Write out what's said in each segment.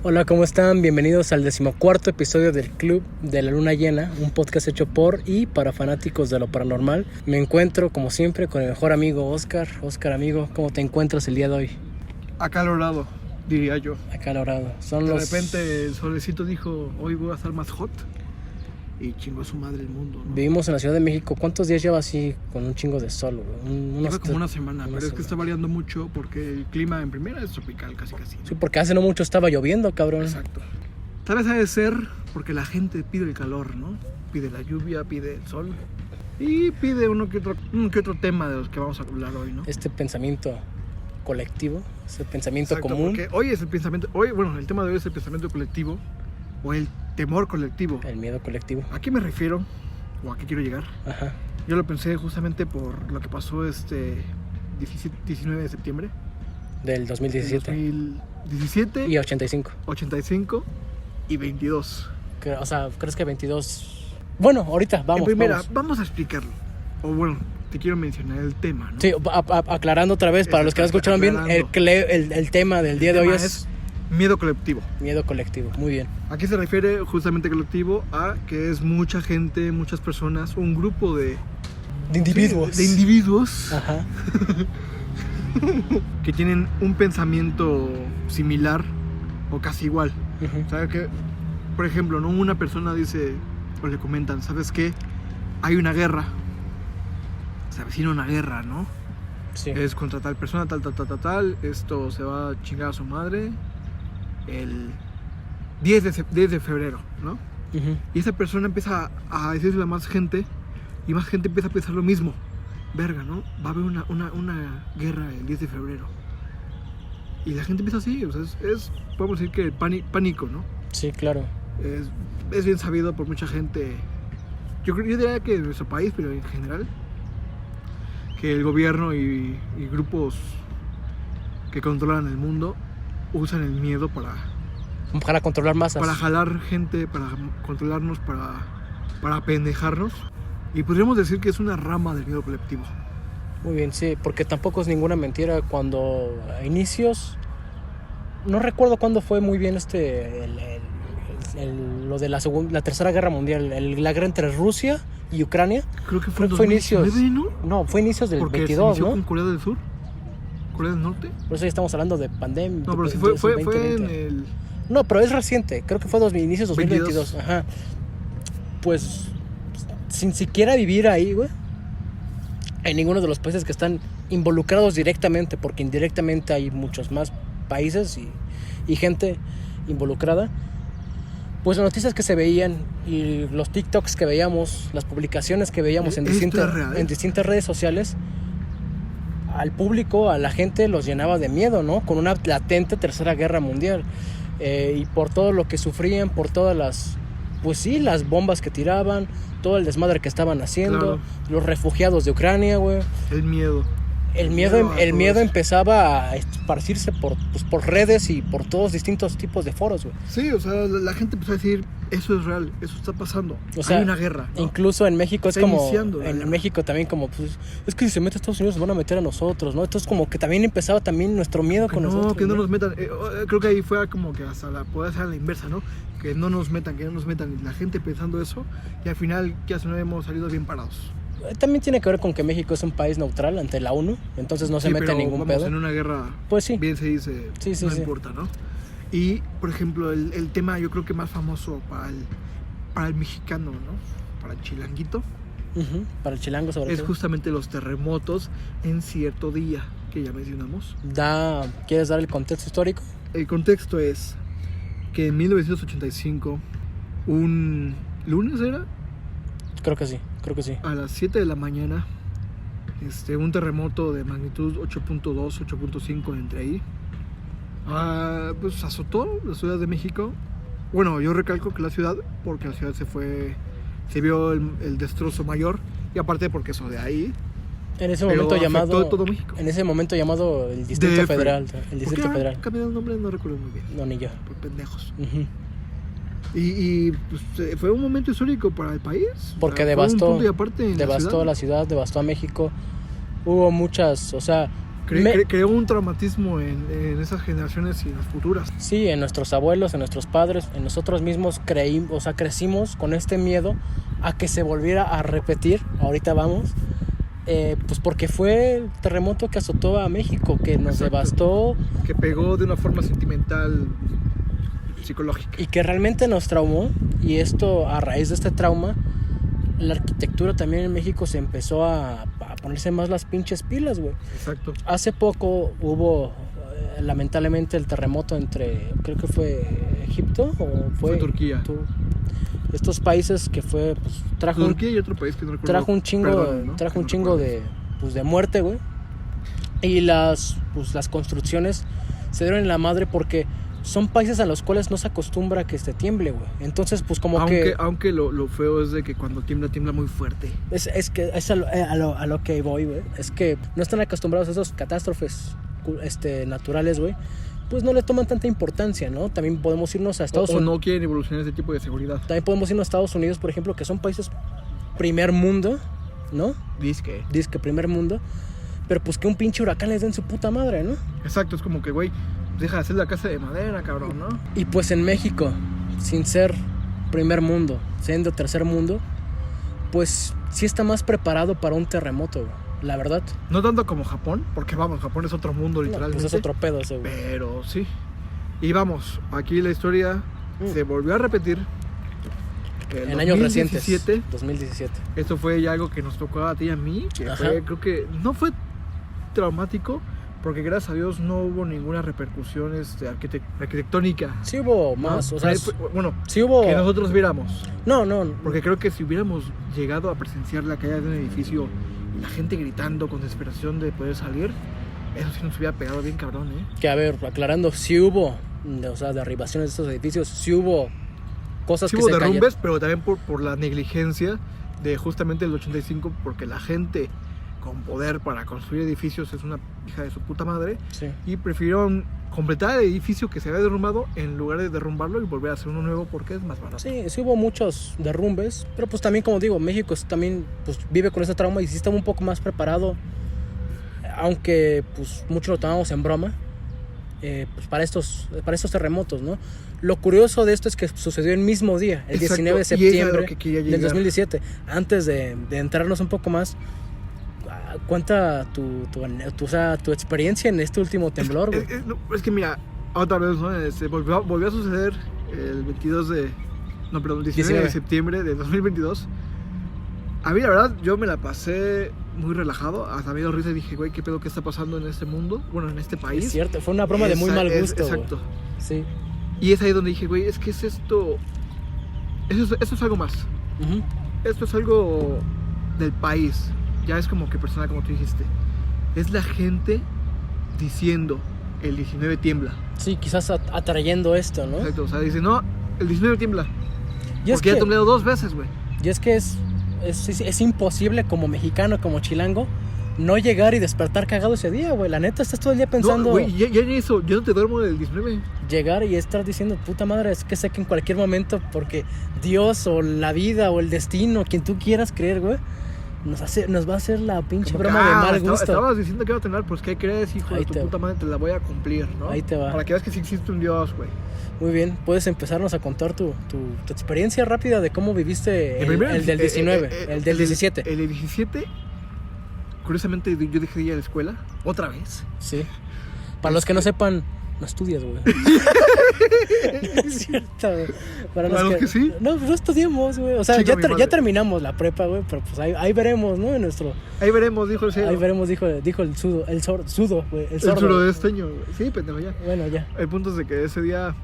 Hola, ¿cómo están? Bienvenidos al 14º episodio del Club de la Luna Llena, un podcast hecho por y para fanáticos de lo paranormal. Me encuentro, como siempre, con el mejor amigo Oscar. Oscar, amigo, ¿cómo te encuentras el día de hoy? Acalorado, diría yo. Acalorado. De repente el solecito dijo, hoy voy a estar más hot. Y chingó a su madre el mundo, ¿no? Vivimos en la Ciudad de México. ¿Cuántos días lleva así con un chingo de sol? Lleva como una semana, pero es que está variando mucho porque el clima en primera es tropical, casi. ¿No? Sí, porque hace no mucho estaba lloviendo, cabrón. Exacto. Tal vez ha de ser porque la gente pide el calor, ¿no? Pide la lluvia, pide el sol y pide uno que otro tema de los que vamos a hablar hoy, ¿no? Este pensamiento colectivo, ese pensamiento Exacto, común. Porque hoy es el pensamiento, el tema de hoy es el pensamiento colectivo o el temor colectivo. El miedo colectivo. ¿A qué me refiero? ¿O a qué quiero llegar? Ajá. Yo lo pensé justamente por lo que pasó 19 de septiembre Del 2017. 2017 Y 85. 85 y 22. O sea, ¿crees que 22? Bueno, ahorita, vamos. En primera, vamos a explicarlo. O bueno, te quiero mencionar el tema, ¿no? Sí, aclarando otra vez, para los que no escucharon bien, el tema del día de hoy es miedo colectivo. Miedo colectivo, muy bien. ¿A qué se refiere justamente colectivo? A que es mucha gente, muchas personas, un grupo de individuos. De individuos. Ajá. Que tienen un pensamiento similar o casi igual. Uh-huh. ¿Sabes qué? Por ejemplo, ¿no? Una persona dice o le comentan, ¿sabes qué? Hay una guerra. Se avecina una guerra, ¿no? Sí. Es contra tal persona, tal. Esto se va a chingar a su madre el 10 de febrero, ¿no? Uh-huh. Y esa persona empieza a decirle a más gente y más gente empieza a pensar lo mismo. Verga, ¿no? Va a haber una guerra el 10 de febrero. Y la gente empieza así, o sea, podemos decir que pánico, ¿no? Sí, claro. Es bien sabido por mucha gente. Yo diría que en nuestro país, pero en general, que el gobierno y grupos que controlan el mundo usan el miedo para controlar masas. Para jalar gente, para controlarnos, para apendejarnos. Y podríamos decir que es una rama del miedo colectivo. Muy bien, sí, porque tampoco es ninguna mentira. Cuando a inicios, no recuerdo cuándo fue muy bien lo de la Tercera Guerra Mundial, la guerra entre Rusia y Ucrania. Creo que fue en 2019, inicios, ¿no? No, fue inicios del porque 22, se inició ¿no? con Corea del Sur, Corea del Norte. Por eso ya estamos hablando de pandemia. No, pero sí fue en el... No, pero es reciente, creo que fue inicios 2022. 22. Ajá. Pues, sin siquiera vivir ahí, güey, en ninguno de los países que están involucrados directamente, porque indirectamente hay muchos más países y gente involucrada. Pues las noticias que se veían y los TikToks que veíamos, las publicaciones que veíamos en distintas redes sociales, al público, a la gente los llenaba de miedo, ¿no? Con una latente tercera guerra mundial. Y por todo lo que sufrían, por todas las bombas que tiraban, todo el desmadre que estaban haciendo, claro. Los refugiados de Ucrania, güey. El miedo empezaba a esparcirse por redes y por todos distintos tipos de foros, güey. Sí, o sea, la gente empezó a decir, eso es real, eso está pasando. O sea, hay una guerra, ¿no? Incluso en México está es como en México también como es que si se mete a Estados Unidos nos van a meter a nosotros, ¿no? Entonces como que también empezaba también nuestro miedo con nosotros. Que no nos metan. Creo que ahí fue como que hasta puede ser a la inversa, ¿no? Que no nos metan. Y la gente pensando eso y al final ya no hemos salido bien parados. También tiene que ver con que México es un país neutral ante la ONU, entonces no se mete en ningún pedo. En una guerra, pues sí. Bien se dice, no importa, ¿no? Y, por ejemplo, el tema yo creo que más famoso para el mexicano, ¿no? Para el chilanguito. Uh-huh. Para el chilango sobre todo. Es justamente los terremotos en cierto día que ya mencionamos. ¿Quieres dar el contexto histórico? El contexto es que en 1985, un lunes era... Creo que sí. A las 7 de la mañana, un terremoto de magnitud 8.2, 8.5 entre ahí, pues azotó la Ciudad de México. Bueno, yo recalco que la ciudad, porque la ciudad se vio el destrozo mayor, y aparte porque eso de ahí. En ese momento llamado todo México. En ese momento llamado el Distrito Federal. El Distrito Federal. Cambió el nombre, no recuerdo muy bien. No, ni yo. Por pendejos. Uh-huh. Y pues, fue un momento histórico para el país. Porque devastó la ciudad, devastó a México. Hubo muchas, o sea, Creó un traumatismo en esas generaciones y en las futuras. Sí, en nuestros abuelos, en nuestros padres, en nosotros mismos crecimos con este miedo a que se volviera a repetir. Ahorita vamos. Pues porque fue el terremoto que azotó a México, que nos devastó. Que pegó de una forma sentimental, psicológica. Y que realmente nos traumó. Y esto, a raíz de este trauma, la arquitectura también en México se empezó a ponerse más las pinches pilas, güey. Exacto. Hace poco hubo, lamentablemente, el terremoto entre, creo que fue Egipto o fue Turquía. Estos países que fue, pues, Turquía y otro país que no recuerdo. Trajo un chingo de muerte, güey. Y las construcciones se dieron en la madre porque son países a los cuales no se acostumbra a que se tiemble, güey. Entonces, pues como aunque lo feo es de que cuando tiembla muy fuerte. Es que es a lo que voy, güey. Es que no están acostumbrados a esas catástrofes naturales, güey. Pues no le toman tanta importancia, ¿no? También podemos irnos a Estados Unidos. O no quieren evolucionar ese tipo de seguridad. También podemos irnos a Estados Unidos, por ejemplo, que son países primer mundo, ¿no? Disque primer mundo. Pero pues que un pinche huracán les den su puta madre, ¿no? Exacto, es como que, güey, deja de hacer la casa de madera, cabrón, ¿no? Y pues en México, sin ser primer mundo, siendo tercer mundo, pues sí está más preparado para un terremoto, güey. La verdad. No tanto como Japón, porque vamos, Japón es otro mundo literalmente. No, pues es otro pedo ese, güey. Pero sí. Y vamos, aquí la historia se volvió a repetir. En años recientes. 2017. Esto fue ya algo que nos tocó a ti y a mí. Que fue, creo que no fue traumático, porque gracias a Dios no hubo ninguna repercusión arquitectónica. Sí hubo más, ¿no? o sea, bueno, sí hubo... que nosotros viéramos. No. Porque creo que si hubiéramos llegado a presenciar la caída de un edificio y la gente gritando con desesperación de poder salir, eso sí nos hubiera pegado bien cabrón, ¿eh? Que a ver, aclarando, sí hubo, o sea, derribaciones de estos edificios, sí hubo cosas que se cayeron. Sí hubo derrumbes, pero también por la negligencia de justamente el 85, porque la gente con poder para construir edificios es una hija de su puta madre. Sí. Y prefirieron completar el edificio que se había derrumbado en lugar de derrumbarlo y volver a hacer uno nuevo porque es más barato. Sí hubo muchos derrumbes, pero pues también, como digo, México también pues vive con ese trauma y sí está un poco más preparado, aunque pues mucho lo tomamos en broma, pues para estos terremotos, ¿no? Lo curioso de esto es que sucedió el mismo día, el 19 de septiembre del 2017. Antes de entrarnos un poco más, cuenta tu experiencia en este último temblor, güey. Es que mira, otra vez, ¿no? Volvió a suceder el 19 de septiembre de 2022. A mí, la verdad, yo me la pasé muy relajado. Hasta me dio risa y dije, güey, ¿qué pedo que está pasando en este mundo? Bueno, en este país. Es cierto, fue una broma de muy mal gusto. Exacto. Güey. Sí. Y es ahí donde dije, güey, es que es esto. Esto es algo más. Uh-huh. Esto es algo del país. Ya es como que personal, como tú dijiste. Es la gente diciendo, el 19 tiembla. Sí, quizás atrayendo esto, ¿no? Exacto, o sea, dice, no, el 19 tiembla. Y porque ya ha temblado 2 veces, güey. Y es que es imposible como mexicano, como chilango, no llegar y despertar cagado ese día, güey. La neta, estás todo el día pensando... No, güey, ya en eso, yo no te duermo el 19. Llegar y estar diciendo, puta madre, es que sé que en cualquier momento, porque Dios o la vida o el destino, quien tú quieras creer, güey, nos va a hacer la pinche como broma de mal gusto. Estabas diciendo que iba a tener, pues ¿qué crees, hijo de tu puta madre? Te la voy a cumplir, ¿no? Ahí te va. Para que veas que sí existe un Dios, güey. Muy bien, puedes empezarnos a contar tu experiencia rápida de cómo viviste el del 19, el del 17. El del 17, curiosamente yo dejé de ir a la escuela, otra vez. Sí. Para los que no sepan, no estudias, güey. Es cierto, güey. Para los que sí. No, no estudiamos, güey. O sea, ya terminamos la prepa, güey, pero pues ahí veremos, ¿no? Ahí veremos, dijo el cielo. Ahí veremos, dijo el sudo, güey. El suroesteño, güey. Sí, pendejo, ya. Bueno, ya. El punto es de que ese día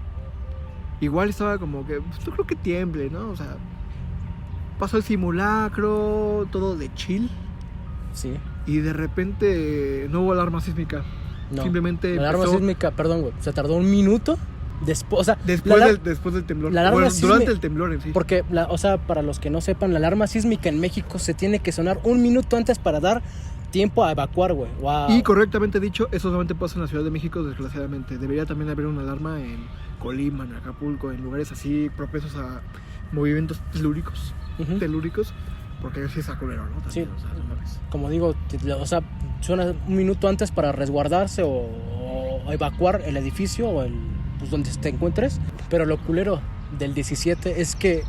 igual estaba como que, pues, no creo que tiemble, ¿no? O sea, pasó el simulacro, todo de chill. Sí. Y de repente no hubo alarma sísmica. No. Simplemente la alarma sísmica, perdón, güey, se tardó un minuto después, o sea, después del temblor. Durante el temblor en sí. Porque, o sea, para los que no sepan, la alarma sísmica en México se tiene que sonar un minuto antes para dar tiempo a evacuar, güey. Wow. Y correctamente dicho, eso solamente pasa en la Ciudad de México, desgraciadamente. Debería también haber una alarma en Colima, en Acapulco, en lugares así propensos a movimientos telúricos. Uh-huh. Porque sí está culero, ¿no? Sí. También, o sea, no mames. Como digo, o sea, suena un minuto antes para resguardarse o evacuar el edificio o pues donde te encuentres. Pero lo culero del 17 es que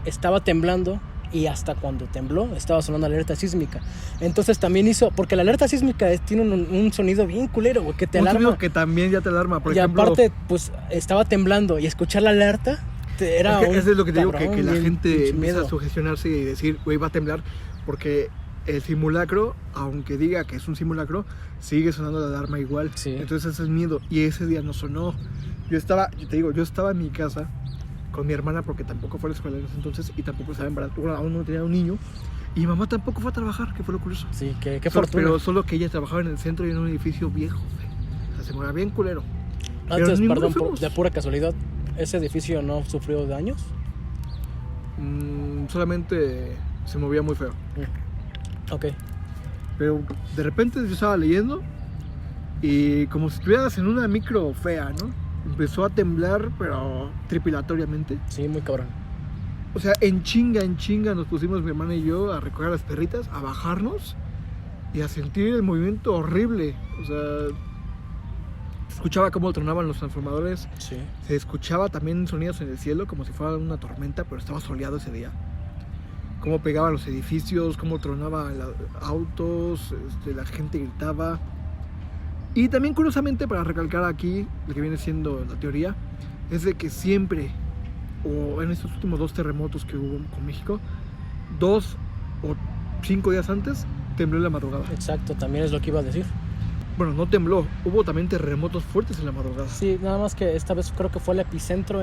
estaba temblando y hasta cuando tembló estaba sonando alerta sísmica. Entonces también porque la alerta sísmica tiene un sonido bien culero, güey, que te Un alarma. sonido que también ya te alarma, por y ejemplo. aparte, pues estaba temblando y escuchar la alerta era Es que eso es lo que te digo, cabrón, que la bien gente pinche empieza miedo. a sugestionarse y decir, güey, va a temblar, porque el simulacro, aunque diga que es un simulacro, sigue sonando la alarma igual. Sí. Entonces ese es miedo, y ese día no sonó. Yo estaba en mi casa con mi hermana, porque tampoco fue a la escuela en ese entonces, y tampoco estaba embarazada, bueno, aún no tenía un niño, y mi mamá tampoco fue a trabajar, que fue lo curioso. Sí, qué Solo- fortuna. Pero solo que ella trabajaba en el centro y en un edificio viejo, güey. O sea, se movía bien culero. Antes, Pero ninguno perdón, fuimos. de pura casualidad, ¿ese edificio no sufrió daños? Solamente se movía muy feo. Ok. Pero de repente yo estaba leyendo y como si estuvieras en una micro fea, ¿no? Empezó a temblar, pero tripilatoriamente. Sí, muy cabrón. O sea, en chinga nos pusimos mi hermana y yo a recoger a las perritas, a bajarnos y a sentir el movimiento horrible. O sea, se escuchaba cómo tronaban los transformadores. Sí. Se escuchaba también sonidos en el cielo, como si fuera una tormenta, pero estaba soleado ese día. Cómo pegaban los edificios, cómo tronaban los autos, la gente gritaba. Y también, curiosamente, para recalcar aquí lo que viene siendo la teoría, es de que siempre, o en estos últimos 2 terremotos que hubo con México, 2 o 5 días antes, tembló en la madrugada. Exacto, también es lo que iba a decir. Bueno, no tembló, hubo también terremotos fuertes en la madrugada. Sí, nada más que esta vez creo que fue el epicentro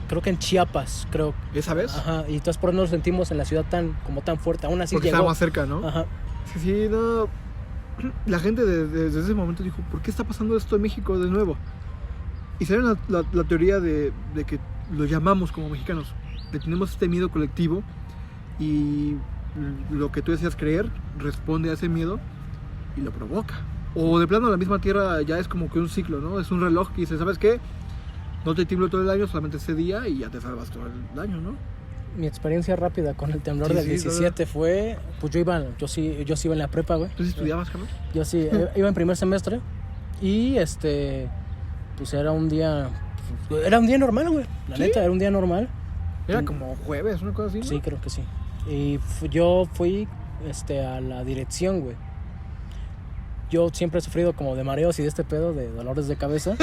creo que en Chiapas, creo. ¿Esa vez? Ajá, y entonces por eso no lo sentimos en la ciudad tan fuerte. Aún así Porque llegó. estaba más cerca, ¿no? Ajá. Sí, no. La gente desde ese momento dijo, ¿por qué está pasando esto en México de nuevo? Y salió la teoría de que lo llamamos como mexicanos. Le tenemos este miedo colectivo y lo que tú decías creer responde a ese miedo y lo provoca. O de plano la misma tierra ya es como que un ciclo, ¿no? Es un reloj que dice, ¿sabes qué? No te tiemblo todo el año, solamente ese día y ya te salvas todo el año, ¿no? Mi experiencia rápida con el temblor Sí, del sí, 17 fue, pues yo sí iba en la prepa, güey. ¿Tú sí estudiabas, Carlos? Yo sí iba en primer semestre y pues era un día normal, güey. La ¿Sí? neta, era un día normal. Era como jueves, una cosa así, ¿no? Sí, creo que sí. Y yo fui a la dirección, güey. Yo siempre he sufrido como de mareos y de este pedo, de dolores de cabeza.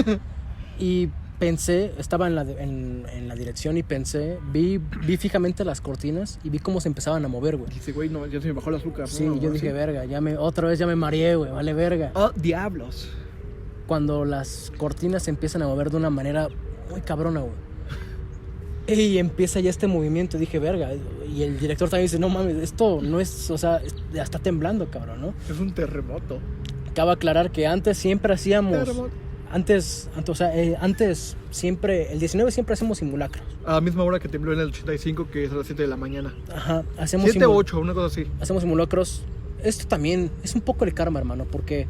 Y pensé, estaba en la dirección y pensé, vi fijamente las cortinas y vi cómo se empezaban a mover, güey. Dice, güey, no, ya se me bajó el azúcar. Sí, ¿no? yo dije, verga, otra vez ya me mareé, güey, vale verga. ¡Oh, diablos! Cuando las cortinas se empiezan a mover de una manera muy cabrona, güey. Y empieza ya este movimiento, dije, verga. Y el director también dice, no mames, esto no es, o sea, ya está temblando, cabrón, ¿no? Es un terremoto. Cabe aclarar que antes siempre hacíamos... Terremoto. Antes siempre, el 19 siempre hacemos simulacros. A la misma hora que tembló en el 85, que es a las 7 de la mañana. Ajá, hacemos 7 o 8, una cosa así. hacemos simulacros. Esto también es un poco el karma, hermano, porque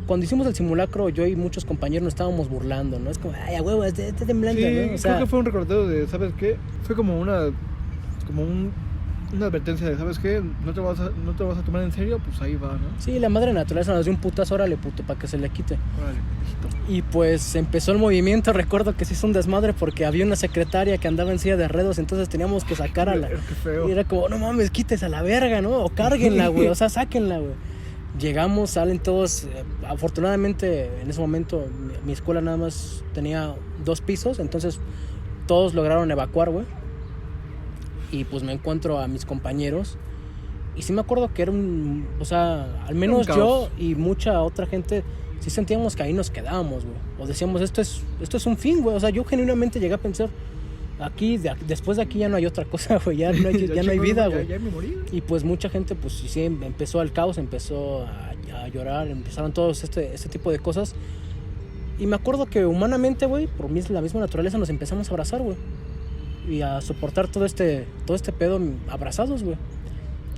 cuando hicimos el simulacro, yo y muchos compañeros nos estábamos burlando, ¿no? Es como, ay, a huevo, está temblando, Sí, ¿no? O sea, creo que fue un recordatorio de, ¿sabes qué? Fue como una advertencia de, ¿sabes qué? No te vas a tomar en serio, pues ahí va, ¿no? sí, la madre naturaleza nos dio un putazo, órale, puto, para que se le quite. Órale, mijito. Y pues empezó el movimiento, recuerdo que se hizo un desmadre porque había una secretaria que andaba en silla de ruedas, entonces teníamos que sacar a la... Qué feo. Y era como, no mames, quítese a la verga, ¿no? O cárguenla, güey, o sea, sáquenla, güey. Llegamos, salen todos, afortunadamente en ese momento mi escuela nada más tenía 2 pisos, entonces todos lograron evacuar, güey. Y pues me encuentro a mis compañeros y sí me acuerdo que era o sea, al menos Un yo caos. y mucha otra gente sí sentíamos que ahí nos quedábamos, güey. O decíamos, esto es un fin, güey. O sea, yo genuinamente llegué a pensar, después de aquí ya no hay otra cosa, güey. Ya no hay, ya no hay chingón, vida, ya- güey. Ya me morí. Y pues mucha gente, pues sí, empezó el caos, empezó a llorar, empezaron todos este tipo de cosas. Y me acuerdo que humanamente, güey, por la misma naturaleza nos empezamos a abrazar, güey. Y a soportar todo este pedo abrazados, güey.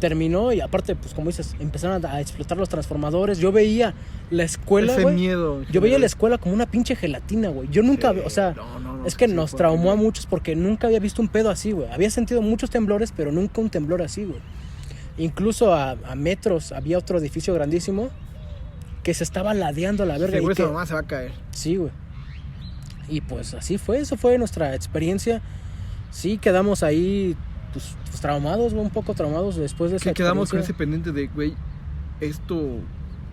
Terminó y aparte, pues como dices, empezaron a explotar los transformadores. Yo veía la escuela, Ese güey. miedo. Yo veía la escuela como una pinche gelatina, güey. Yo nunca, o sea, No, es que sí, nos fue traumó a horrible. muchos porque nunca había visto un pedo así, güey. Había sentido muchos temblores, pero nunca un temblor así, güey. Incluso a metros había otro edificio grandísimo que se estaba ladeando a la verga. Sí, güey, y que, esa mamá se va a caer. sí, güey. Y pues así fue, eso fue nuestra experiencia. Sí, quedamos ahí pues traumados, güey, un poco traumados después de esa Que quedamos con ese experiencia. pendiente de, güey, esto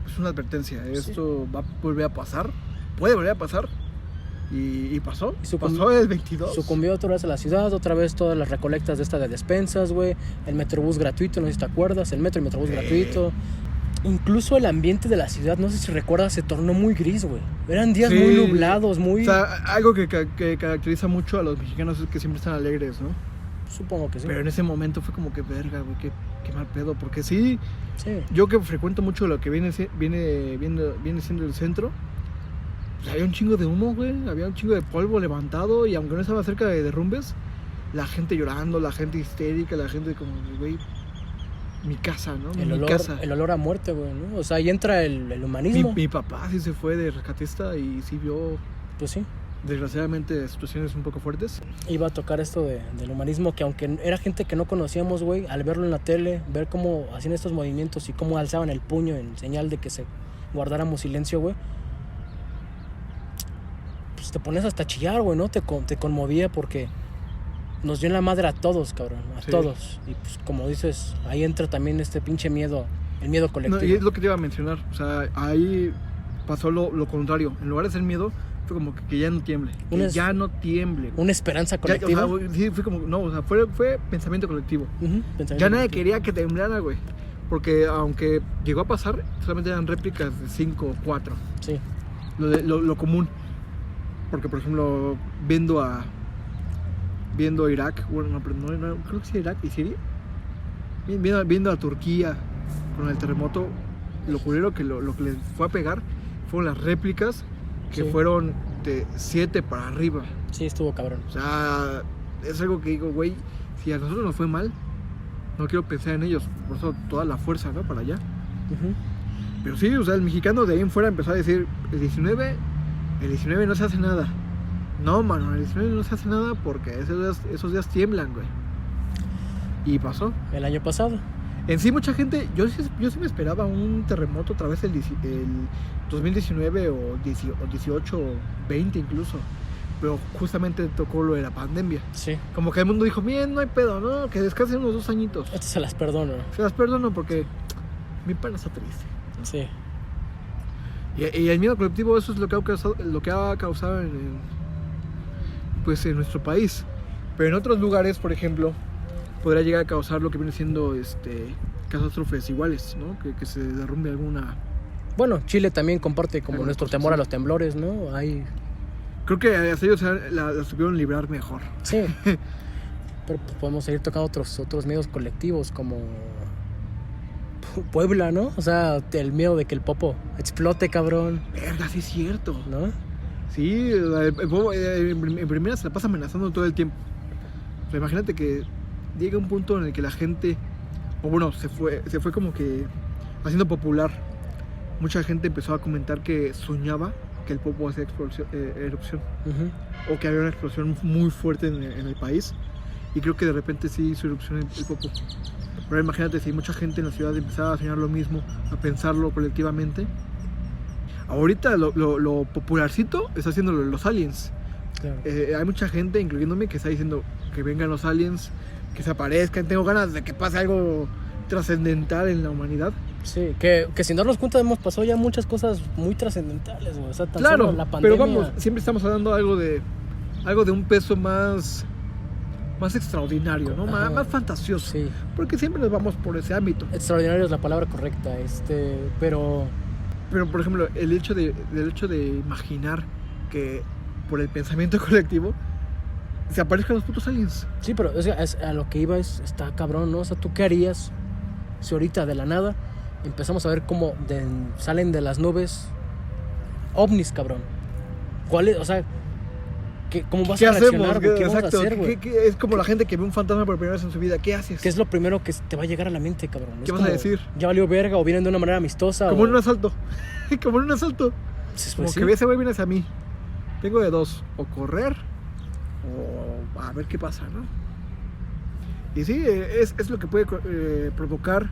es una advertencia, esto va a volver a pasar, puede volver a pasar. Y pasó, Y pasó el 22. Sucumbió otra vez a la ciudad, otra vez todas las recolectas de esta de despensas, güey. El metrobús gratuito, no sé si te acuerdas, el metro y metrobús gratuito. Incluso el ambiente de la ciudad, no sé si recuerdas, se tornó muy gris, güey. Eran días Sí. muy nublados, muy... O sea, algo que caracteriza mucho a los mexicanos es que siempre están alegres, ¿no? Supongo que sí. Pero en ese momento fue como que verga, güey, qué mal pedo. Porque sí, Sí. yo que frecuento mucho lo que viene siendo el centro, pues había un chingo de humo, güey, había un chingo de polvo levantado y aunque no estaba cerca de derrumbes, la gente llorando, la gente histérica, la gente como, güey, mi casa, ¿no? Mi casa. El olor a muerte, güey, ¿no? O sea, ahí entra el humanismo. Mi papá sí se fue de rescatista y sí vio, Pues sí. desgraciadamente, situaciones un poco fuertes. Iba a tocar esto del humanismo, que aunque era gente que no conocíamos, güey, al verlo en la tele, ver cómo hacían estos movimientos y cómo alzaban el puño en señal de que se guardáramos silencio, güey, pues te pones hasta a chillar, güey, ¿no? Te conmovía porque nos dio en la madre a todos, cabrón, a Sí. todos. Y pues como dices, ahí entra también este pinche miedo, el miedo colectivo. No, y es lo que te iba a mencionar, o sea, ahí pasó lo contrario. En lugar de ser miedo, fue como que ya no tiemble. Ya no tiemble. Una esperanza Ya, colectiva. o sea, sí, fue como, no, o sea, fue pensamiento colectivo. Ujú, pensamiento Ya nadie colectivo. quería que temblara, güey. Porque aunque llegó a pasar, solamente eran réplicas de 5 o 4. Sí, Lo común. Porque, por ejemplo, viendo a Irak, bueno, no, pero no, creo que sí Irak y Siria. Viendo a Turquía con el terremoto, lo culero que lo que les fue a pegar fueron las réplicas que Sí. fueron de 7 para arriba. sí, estuvo cabrón. O sea, es algo que digo, güey, si a nosotros nos fue mal, no quiero pensar en ellos, por eso toda la fuerza, ¿no? Para allá. Ujú. Pero sí, o sea, el mexicano de ahí en fuera empezó a decir, el 19 no se hace nada. No, mano, el 19 no se hace nada porque esos días tiemblan, güey. Y pasó. El año pasado. En sí, mucha gente, yo sí me esperaba un terremoto otra vez el 2019 o 18 o 20 incluso. Pero justamente tocó lo de la pandemia. Sí. Como que el mundo dijo, bien, no hay pedo, ¿no? Que descansen unos 2 añitos. Esto se las perdono. Se las perdono porque mi pana está triste. Sí. Y el miedo colectivo, eso es lo que ha causado pues en nuestro país. Pero en otros lugares, por ejemplo, podría llegar a causar lo que viene siendo catástrofes iguales, ¿no? Que se derrumbe alguna... Bueno, Chile también comparte como Alguna nuestro cosa, temor a sí. los temblores, ¿no? Hay... Creo que hasta ellos la supieron librar mejor. Sí. Pero pues, podemos seguir tocando otros miedos colectivos como Puebla, ¿no? O sea, el miedo de que el Popo explote, cabrón, Verga, sí es cierto. ¿no? Sí, el Popo, en primera se la pasa amenazando todo el tiempo. O sea, imagínate que llega un punto en el que la gente, o bueno, se fue como que haciendo popular. Mucha gente empezó a comentar que soñaba que el Popo hacía erupción. Ujú. O que había una explosión muy fuerte en el país. Y creo que de repente sí hizo erupción el Popo. Pero imagínate si mucha gente en la ciudad empezaba a soñar lo mismo, a pensarlo colectivamente. Ahorita lo popularcito está haciendo los aliens. Claro. Hay mucha gente, incluyéndome, que está diciendo que vengan los aliens, que se aparezcan. Tengo ganas de que pase algo trascendental en la humanidad. Sí, que sin darnos cuenta hemos pasado ya muchas cosas muy trascendentales, güey. O sea, tan Claro, solo la pandemia. pero vamos, siempre estamos hablando algo de un peso más extraordinario, ¿no? Ajá. Más fantasioso. Sí, Porque siempre nos vamos por ese ámbito. extraordinario es la palabra correcta, pero Pero, por ejemplo, el hecho de imaginar que por el pensamiento colectivo se aparezcan los putos aliens. sí, pero o sea, a lo que iba está cabrón, ¿no? O sea, ¿tú qué harías si ahorita de la nada empezamos a ver cómo salen de las nubes ovnis, cabrón? ¿Cuál es? O sea, ¿cómo vas ¿Qué a hacemos? reaccionar, güey? ¿Qué vamos a Exacto. hacer, güey? Es como la gente que ve un fantasma por primera vez en su vida. ¿Qué haces? ¿Qué es lo primero que te va a llegar a la mente, cabrón? ¿Qué Es vas a como, decir? Ya valió verga, o vienen de una manera amistosa. Como o... en un asalto. Como en un asalto. Pues Como sí. que ese güey viene hacia mí. Tengo de dos. O correr o a ver qué pasa, ¿no? Y sí, es lo que puede provocar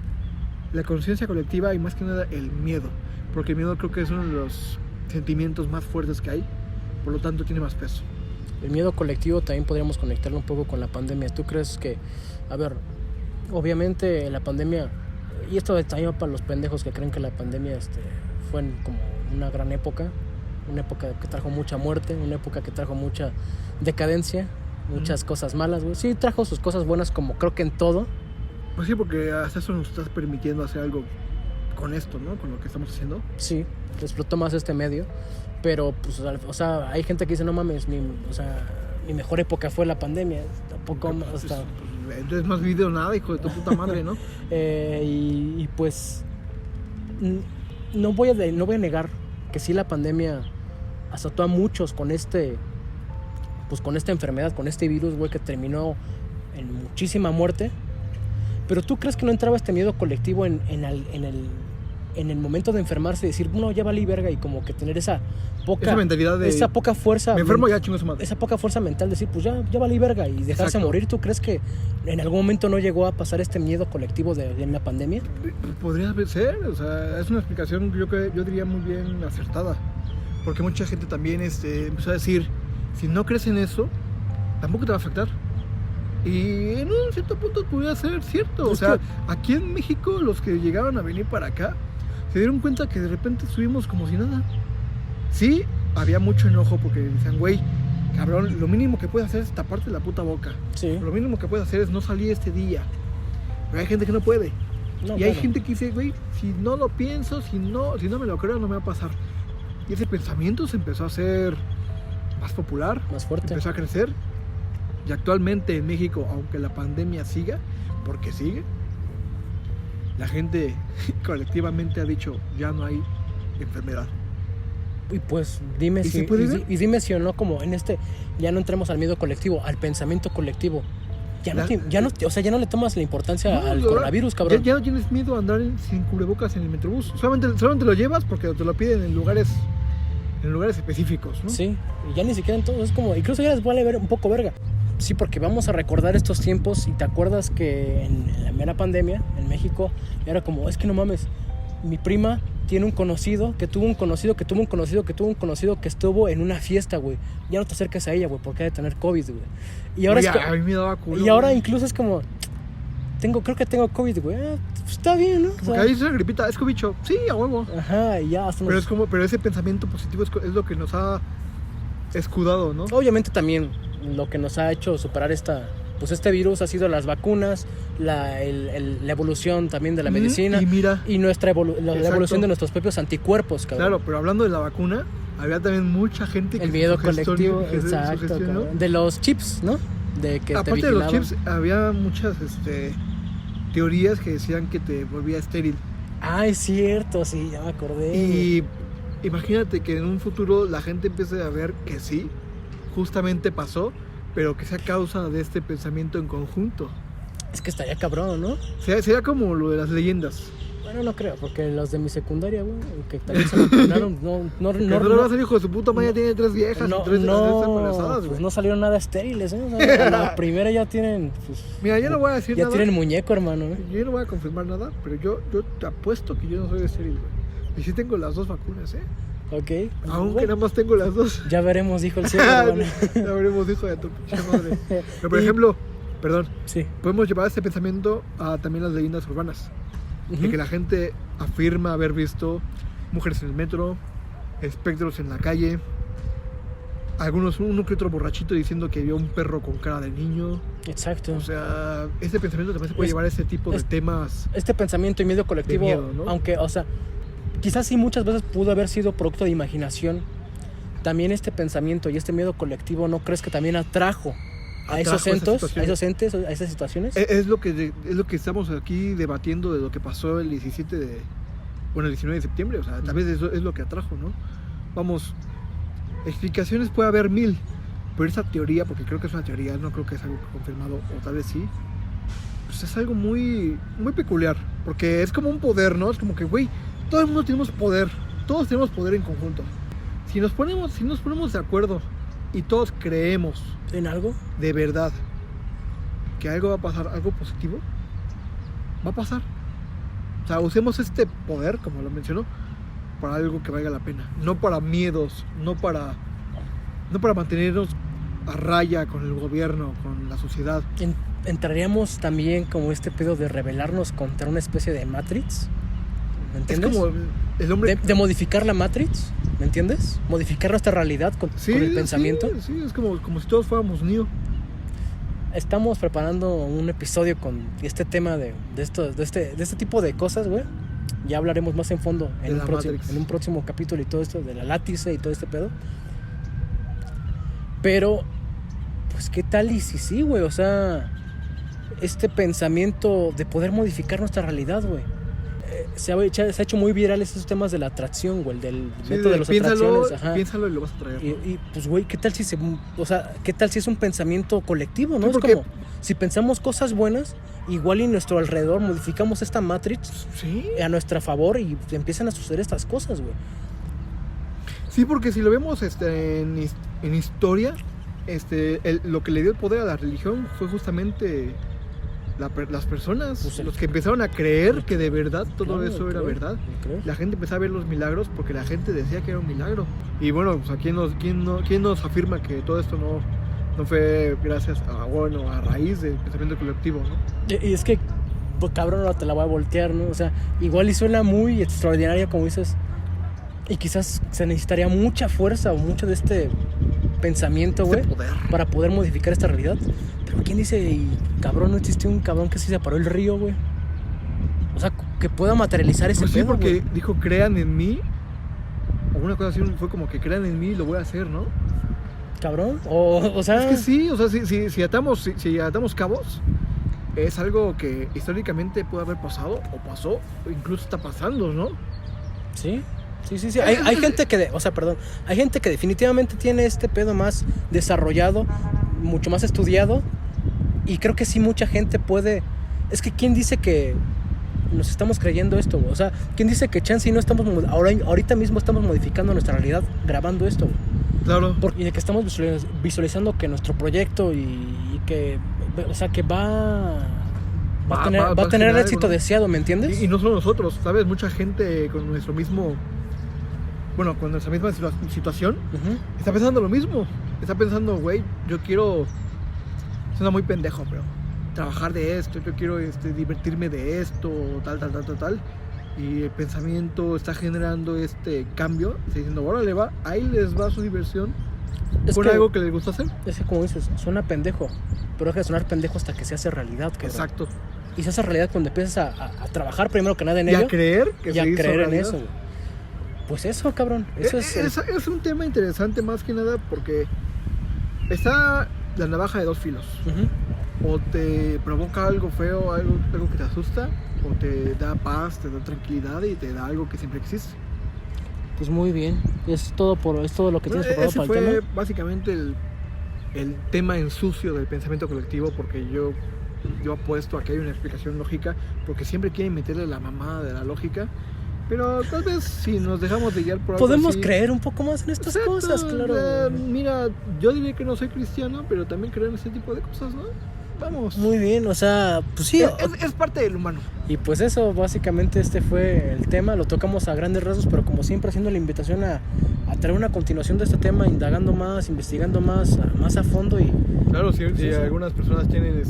la conciencia colectiva y más que nada el miedo. Porque el miedo creo que es uno de los sentimientos más fuertes que hay, por lo tanto tiene más peso. El miedo colectivo también podríamos conectarlo un poco con la pandemia. ¿Tú crees que, a ver, obviamente la pandemia, y esto también para los pendejos que creen que la pandemia fue como una gran época, una época que trajo mucha muerte, una época que trajo mucha decadencia, muchas cosas malas, güey. Sí, trajo sus cosas buenas como creo que en todo. Pues sí, porque hasta eso nos estás permitiendo hacer algo con esto, ¿no? Con lo que estamos haciendo. Sí, explotó más este medio, pero pues, o sea, hay gente que dice, no mames, mi mejor época fue la pandemia, tampoco más, Pues, entonces más video nada, hijo de tu puta madre, ¿no? y pues no voy a negar que sí la pandemia azotó a muchos con con esta enfermedad, con este virus, güey, que terminó en muchísima muerte. Pero ¿tú crees que no entraba este miedo colectivo en el momento de enfermarse y decir, no, ya valí verga, y como que tener esa mentalidad de... esa poca fuerza, me enfermo, ya chingo su madre. esa poca fuerza mental de decir, pues ya valí verga, y dejarse Exacto. morir? ¿Tú crees que en algún momento no llegó a pasar este miedo colectivo en la pandemia? Podría ser, o sea, es una explicación yo diría muy bien acertada. Porque mucha gente también empezó a decir, si no crees en eso, tampoco te va a afectar. Y en un cierto punto podría ser cierto. O sea, aquí en México los que llegaron a venir para acá se dieron cuenta que de repente estuvimos como si nada. Sí, había mucho enojo porque decían, güey, cabrón, lo mínimo que puedes hacer es taparte la puta boca. Sí. Lo mínimo que puedes hacer es no salir este día. Pero hay gente que no puede. No, Y hay claro. gente que dice, güey, si no lo pienso, si no me lo creo, no me va a pasar. Y ese pensamiento se empezó a hacer más popular, Más fuerte. empezó a crecer. Y actualmente en México, aunque la pandemia siga, porque sigue, la gente colectivamente ha dicho, ya no hay enfermedad. Y pues dime ¿Y si se puede ver? dime si o no, como en ya no entremos al miedo colectivo, al pensamiento colectivo. O sea, ya no le tomas la importancia No, al la verdad, coronavirus, cabrón. Ya no tienes miedo a andar sin cubrebocas en el metrobús. Solamente lo llevas porque te lo piden en lugares específicos, ¿no? Sí, y ya ni siquiera en todo, es como, incluso ya les vale ver un poco verga. Sí, porque vamos a recordar estos tiempos y te acuerdas que en la mera pandemia en México era como, es que no mames, mi prima tiene un conocido que tuvo un conocido que tuvo un conocido que tuvo un conocido que estuvo en una fiesta, güey. Ya no te acerques a ella, güey, porque ha de tener COVID, güey. Y ahora Oye, es a mí me daba culo. y ahora güey. incluso es como, creo que tengo COVID, güey. Pues está bien, ¿no? O Porque sea, ahí es una gripita, es cobicho. Sí, a huevo. ajá, y ya hasta Pero ese pensamiento positivo es lo que nos ha escudado, ¿no? obviamente también lo que nos ha hecho superar este virus ha sido las vacunas, la evolución también de la medicina Y mira, y la Exacto. evolución de nuestros propios anticuerpos, cabrón. claro, pero hablando de la vacuna, había también mucha gente que El miedo se sugestionó- colectivo, que se exacto, sugestionó. cabrón. De los chips, ¿no? De que te Aparte de los vigilaban. chips, había muchas teorías que decían que te volvía estéril. Ah, es cierto, sí, ya me acordé. Y imagínate que en un futuro la gente empiece a ver que sí, justamente pasó, pero que sea causa de este pensamiento en conjunto. Es que estaría cabrón, ¿no? Sería como lo de las leyendas. Bueno, no creo, porque los de mi secundaria, güey, que también se vacunaron, no, Que no va a ser hijo de su puta madre, ya tiene 3 viejas y 3 embarazadas, pues güey. no salieron nada estériles, ¿eh? O sea, a la primera ya tienen, pues, Mira, yo no voy a decir ya nada. tienen muñeco, hermano, ¿eh? Yo no voy a confirmar nada, pero yo te apuesto que yo no soy estéril, güey. Y sí tengo las 2 vacunas, ¿eh? Ok. Aunque Bueno, nada más tengo las 2. ya veremos, dijo el cielo, hermano. Ya veremos, hijo de tu pinche madre. Pero por Y- ejemplo, perdón, Sí. podemos llevar este pensamiento a también las leyendas urbanas. De Ujú. que la gente afirma haber visto mujeres en el metro, espectros en la calle, uno que otro borrachito diciendo que vio un perro con cara de niño. Exacto. O sea, ese pensamiento también se puede Es- llevar a ese tipo de es- temas. Este pensamiento y miedo colectivo, De miedo, ¿no? aunque, o sea, quizás sí muchas veces pudo haber sido producto de imaginación, también este pensamiento y este miedo colectivo, ¿no crees que también atrajo a esos Atrajo esas entes, situaciones. a esas situaciones? Es lo que estamos aquí debatiendo de lo que pasó el 19 de septiembre. O sea, tal vez eso es lo que atrajo, ¿no? Vamos, explicaciones puede haber 1000, pero esa teoría, porque creo que es una teoría, no creo que es algo confirmado, o tal vez sí, pues es algo muy, muy peculiar, porque es como un poder, ¿no? Es como que, güey, todo el mundo tenemos poder, todos tenemos poder en conjunto. Si nos ponemos de acuerdo y todos creemos ¿En algo? de verdad que algo va a pasar, algo positivo, va a pasar. O sea, usemos este poder, como lo mencionó, para algo que valga la pena. No para miedos, no para mantenernos a raya con el gobierno, con la sociedad. Entraríamos también como este pedo de rebelarnos contra una especie de Matrix. ¿Me entiendes? Es como el hombre... De modificar la Matrix, ¿me entiendes? Modificar nuestra realidad con el pensamiento. Sí, es como si todos fuéramos Neo. Estamos preparando un episodio con este tema de este tipo de cosas, güey. Ya hablaremos más en fondo en un próximo capítulo y todo esto de la látice y todo este pedo. Pero, pues, ¿qué tal y si sí, güey? O sea, este pensamiento de poder modificar nuestra realidad, güey. Se ha hecho muy viral esos temas de la atracción, güey, del método de las atracciones. Ajá. Piénsalo y lo vas a traer, ¿no? Y pues, güey, ¿qué tal si es un pensamiento colectivo, no? Sí, Es como, si pensamos cosas buenas, igual y nuestro alrededor modificamos esta Matrix a nuestro favor y empiezan a suceder estas cosas, güey. Sí, porque si lo vemos en historia, lo que le dio el poder a la religión fue justamente las personas, pues los que empezaron a creer que de verdad todo eso era verdad. La gente empezó a ver los milagros porque la gente decía que era un milagro. Y bueno, pues, ¿quién nos afirma que todo esto no fue gracias a raíz del pensamiento colectivo, ¿no? Y es que, pues, cabrón, no te la voy a voltear, ¿no? O sea, igual y suena muy extraordinaria, como dices, y quizás se necesitaría mucha fuerza o mucho de este pensamiento, güey, para poder modificar esta realidad. Pero ¿quién dice, cabrón, no existe un cabrón que se separó el río, güey? O sea, que pueda materializar ese pues sí, pedo, porque güey. dijo, crean en mí. O una cosa así fue como que crean en mí y lo voy a hacer, ¿no? Cabrón, o sea... Es que sí, o sea, si atamos cabos, es algo que históricamente puede haber pasado, o pasó, o incluso está pasando, ¿no? Sí. Hay gente que, hay gente que definitivamente tiene este pedo más desarrollado, mucho más estudiado, y creo que sí mucha gente puede. Es que ¿quién dice que nos estamos creyendo esto, güey? O sea, ¿quién dice que chance y no estamos ahorita mismo estamos modificando nuestra realidad grabando esto, güey? Claro. Y de que estamos visualizando que nuestro proyecto y que, o sea, que va a tener el éxito deseado, ¿me entiendes? Y no solo nosotros, ¿sabes? Mucha gente con nuestra misma situación, está pensando lo mismo. Está pensando, güey, yo quiero, suena muy pendejo, pero trabajar de esto, yo quiero divertirme de esto, tal. Y el pensamiento está generando este cambio, está diciendo, órale va, ahí les va su diversión. Con algo que les gusta hacer. Es que, como dices, suena pendejo, pero deja de sonar pendejo hasta que se hace realidad, cabrón. Exacto. Y se hace realidad cuando empiezas a trabajar primero que nada en ello. Y a creer que y a creer en eso, güey. Pues eso, cabrón. Eso es un tema interesante más que nada porque está la navaja de dos filos. O te provoca algo feo, algo que te asusta, o te da paz, te da tranquilidad y te da algo que siempre existe. Pues muy bien. Es todo lo que tienes preparado para el tema. Ese fue básicamente el tema en sucio del pensamiento colectivo, porque yo apuesto a que hay una explicación lógica, porque siempre quieren meterle la mamada de la lógica. Pero tal vez si nos dejamos de guiar por algo podemos así, creer un poco más en estas cosas, claro. Mira, yo diría que no soy cristiano, pero también creo en este tipo de cosas, ¿no? Vamos. Muy bien, o sea, pues sí. Es parte del humano. Y pues eso, básicamente este fue el tema. Lo tocamos a grandes rasgos, pero como siempre haciendo la invitación a traer una continuación de este tema, indagando más, investigando más a fondo. Y claro, si algunas personas tienen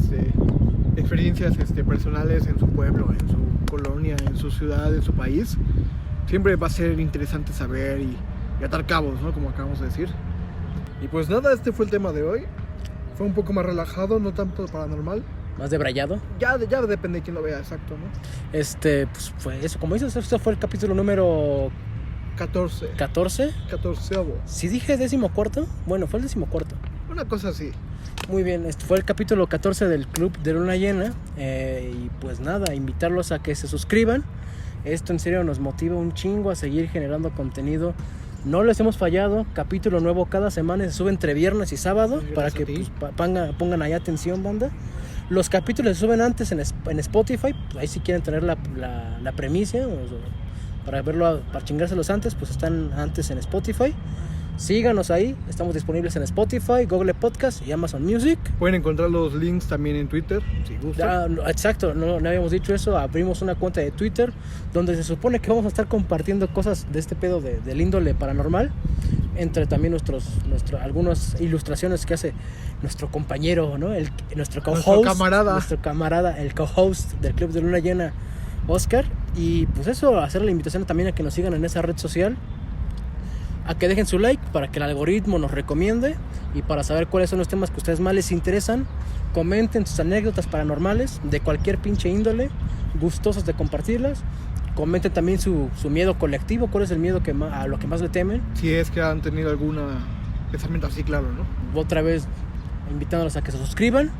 experiencias personales en su pueblo, en su colonia, en su ciudad, en su país, siempre va a ser interesante saber y atar cabos, ¿no? Como acabamos de decir. Y pues nada, este fue el tema de hoy. Fue un poco más relajado, no tanto paranormal. Más debrayado. Ya depende de quién lo vea, exacto, ¿no? Pues fue eso, como dices, este fue el capítulo número 14. ¿14? 14avo. ¿Sí dije 14? Bueno, fue el 14. Una cosa así. Muy bien, este fue el capítulo 14 del Club de Luna Llena. Y pues nada, invitarlos a que se suscriban. Esto en serio nos motiva un chingo a seguir generando contenido. No les hemos fallado, capítulo nuevo cada semana, se sube entre viernes y sábado. Gracias, para que pues, pongan ahí atención, banda. Los capítulos se suben antes en Spotify, pues ahí si quieren tener la premicia, para verlo, para chingárselos antes, pues están antes en Spotify. Síganos ahí, estamos disponibles en Spotify, Google Podcast y Amazon Music. Pueden encontrar los links también en Twitter, si gustan. Exacto, no habíamos dicho eso. Abrimos una cuenta de Twitter donde se supone que vamos a estar compartiendo cosas de este pedo del índole paranormal, entre también algunas ilustraciones que hace nuestro compañero, ¿no? Nuestro co-host, nuestro camarada, el co-host del Club de Luna Llena, Oscar. Y pues eso, hacer la invitación también a que nos sigan en esa red social, a que dejen su like para que el algoritmo nos recomiende y para saber cuáles son los temas que a ustedes más les interesan. Comenten sus anécdotas paranormales de cualquier pinche índole, gustosos de compartirlas. Comenten también su miedo colectivo, cuál es el miedo a lo que más le temen. Si es que han tenido algún pensamiento así, claro, ¿no? Otra vez invitándolos a que se suscriban.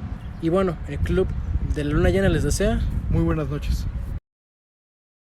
Y bueno, el Club de la Luna Llena les desea muy buenas noches.